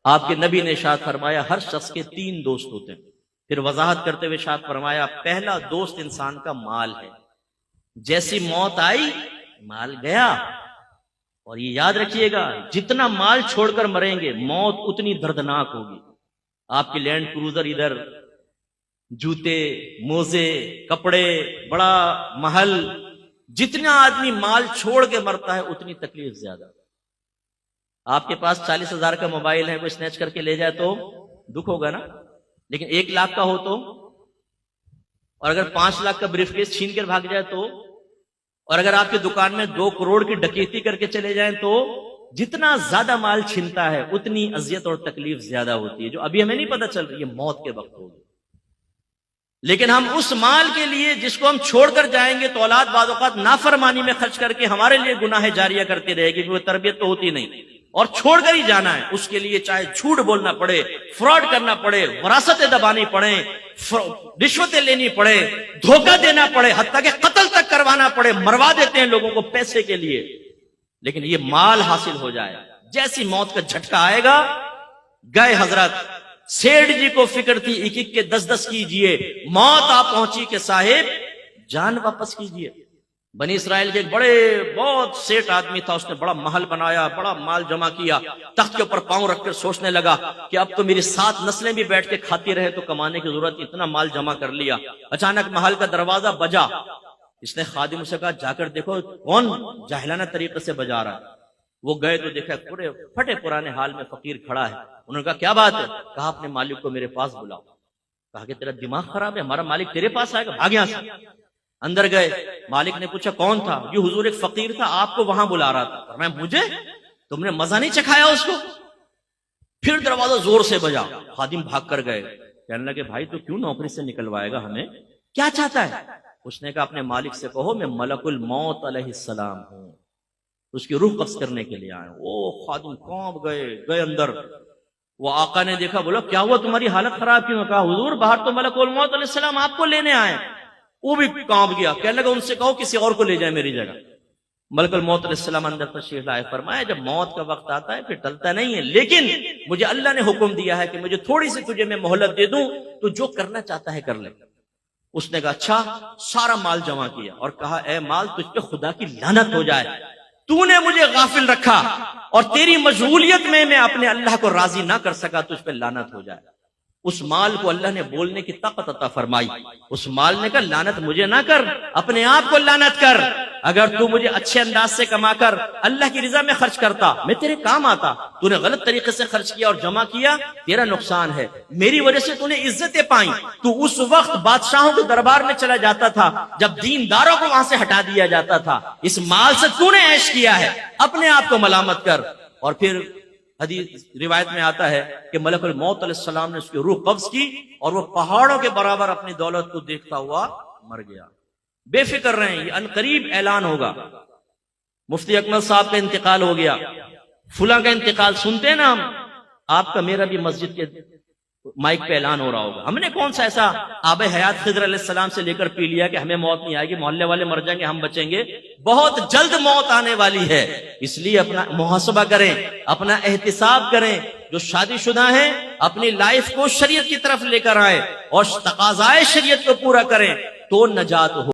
آپ کے نبی نے ارشاد فرمایا ہر شخص کے 3 دوست ہوتے ہیں. پھر وضاحت کرتے ہوئے ارشاد فرمایا پہلا دوست انسان کا مال ہے. جیسی موت آئی مال گیا. اور یہ یاد رکھیے گا جتنا مال چھوڑ کر مریں گے موت اتنی دردناک ہوگی. آپ کی لینڈ کروزر ادھر، جوتے، موزے، کپڑے، بڑا محل، جتنا آدمی مال چھوڑ کے مرتا ہے اتنی تکلیف زیادہ. آپ کے پاس 40,000 کا موبائل ہے، وہ سنیچ کر کے لے جائے تو دکھ ہوگا نا، لیکن 1 لاکھ کا ہو تو، اور اگر 5 لاکھ کا بریف کیس چھین کر بھاگ جائے تو، اور اگر آپ کی دکان میں 2 کروڑ کی ڈکیتی کر کے چلے جائیں تو، جتنا زیادہ مال چھنتا ہے اتنی اذیت اور تکلیف زیادہ ہوتی ہے، جو ابھی ہمیں نہیں پتہ چل رہی ہے موت کے وقت ہوگی. لیکن ہم اس مال کے لیے جس کو ہم چھوڑ کر جائیں گے تو اولاد بعض اوقات نافرمانی میں خرچ کر کے ہمارے لیے گناہ جاریہ کرتی رہے گی، وہ تربیت تو ہوتی نہیں، اور چھوڑ کر ہی جانا ہے. اس کے لیے چاہے جھوٹ بولنا پڑے، فراڈ کرنا پڑے، وراثتیں دبانی پڑے، رشوتیں لینی پڑے، دھوکہ دینا پڑے، حتیٰ کہ قتل تک کروانا پڑے. مروا دیتے ہیں لوگوں کو پیسے کے لیے، لیکن یہ مال حاصل ہو جائے. جیسی موت کا جھٹکا آئے گا گئے. حضرت سیٹھ جی کو فکر تھی 1-1 کے 10-10 کیجئے، موت آ پہنچی کہ صاحب جان واپس کیجئے. بنی اسرائیل کے ایک بہت سیٹ آدمی تھا، اس نے بڑا محل بنایا، بڑا مال جمع کیا، تخت کے اوپر پاؤں رکھ کر سوچنے لگا کہ اب تو میری 7 نسلیں بھی بیٹھ کے کھاتی رہے تو کمانے کی ضرورت، اتنا مال جمع کر لیا. اچانک محل کا دروازہ بجا. اس نے خادم سے کہا جا کر دیکھو کون جاہلانہ طریقے سے بجا رہا ہے. وہ گئے تو دیکھا پورے پھٹے پرانے حال میں فقیر کھڑا ہے. انہوں نے کہا کیا بات ہے؟ کہا اپنے مالک کو میرے پاس بلاؤ. کہا کہ تیرا دماغ خراب ہے، ہمارا مالک تیرے پاس آئے گا، بھاگ یہاں سے. اندر گئے. مالک نے پوچھا کون تھا؟ یہ حضور ایک فقیر تھا، آپ کو وہاں بلا رہا تھا. فرمایا مجھے؟ تم نے مزہ نہیں چکھایا اس کو؟ پھر دروازہ زور سے بجا. خادم بھاگ کر گئے. کہنے لگے بھائی تو کیوں نوکری سے نکلوائے گا ہمیں؟ کیا چاہتا ہے؟ اس نے کہا اپنے مالک سے کہو میں ملک الموت علیہ السلام ہوں، اس کی روح قبض کرنے کے لیے آئے. او خادم کانپ گئے اندر. وہ آقا نے دیکھا، بولا کیا ہوا تمہاری حالت خراب کیوں؟ کہا حضور باہر تو ملک الموت علیہ السلام آپ کو لینے آئے. وہ بھی کانپ گیا. کہنے لگا ان سے کہو کسی اور کو لے جائے میری جگہ. ملک الموت علیہ السلام اندر تشریف لائے. فرمایا جب موت کا وقت آتا ہے پھر ٹلتا نہیں ہے، لیکن مجھے اللہ نے حکم دیا ہے کہ مجھے تھوڑی سی تجھے میں مہلت دے دوں، تو جو کرنا چاہتا ہے کر لے. اس نے کہا اچھا. سارا مال جمع کیا اور کہا اے مال تجھ پہ خدا کی لعنت ہو جائے، تو نے مجھے غافل رکھا اور تیری مشغولیت میں اپنے اللہ کو راضی نہ کر سکا، تجھ پہ لعنت ہو جائے. اس مال کو اللہ نے بولنے کی طاقت عطا فرمائی. اس مال نے کہا لعنت مجھے نہ کر، اپنے آپ کو لعنت کر. اگر تو مجھے اچھے انداز سے کما کر اللہ کی رضا میں خرچ کرتا میں تیرے کام آتا. تو نے غلط طریقے سے خرچ کیا اور جمع کیا، تیرا نقصان ہے. میری وجہ سے تو نے عزتیں پائیں. تو اس وقت بادشاہوں کے دربار میں چلا جاتا تھا جب دینداروں کو وہاں سے ہٹا دیا جاتا تھا. اس مال سے تو نے عیش کیا ہے، اپنے آپ کو ملامت کر. اور پھر حدیث روایت میں آتا ہے کہ ملک الموت علیہ السلام نے اس کی روح قبض کی اور وہ پہاڑوں کے برابر اپنی دولت کو دیکھتا ہوا مر گیا. بے فکر رہیں، یہ عنقریب اعلان ہوگا. مفتی اکمل صاحب کا انتقال ہو گیا، فلاں کا انتقال سنتے ہیں نا ہم. آپ کا میرا بھی مسجد کے مائک پہ اعلان ہو رہا ہوگا. ہم نے کون سا ایسا آب حیات خضر علیہ السلام سے لے کر پی لیا کہ ہمیں موت نہیں آئے گی، محلے والے مر جائیں گے ہم بچیں گے؟ بہت جلد موت آنے والی ہے. اس لیے اپنا محاسبہ کریں، اپنا احتساب کریں. جو شادی شدہ ہیں اپنی لائف کو شریعت کی طرف لے کر آئیں اور تقاضائے شریعت کو پورا کریں تو نجات ہو.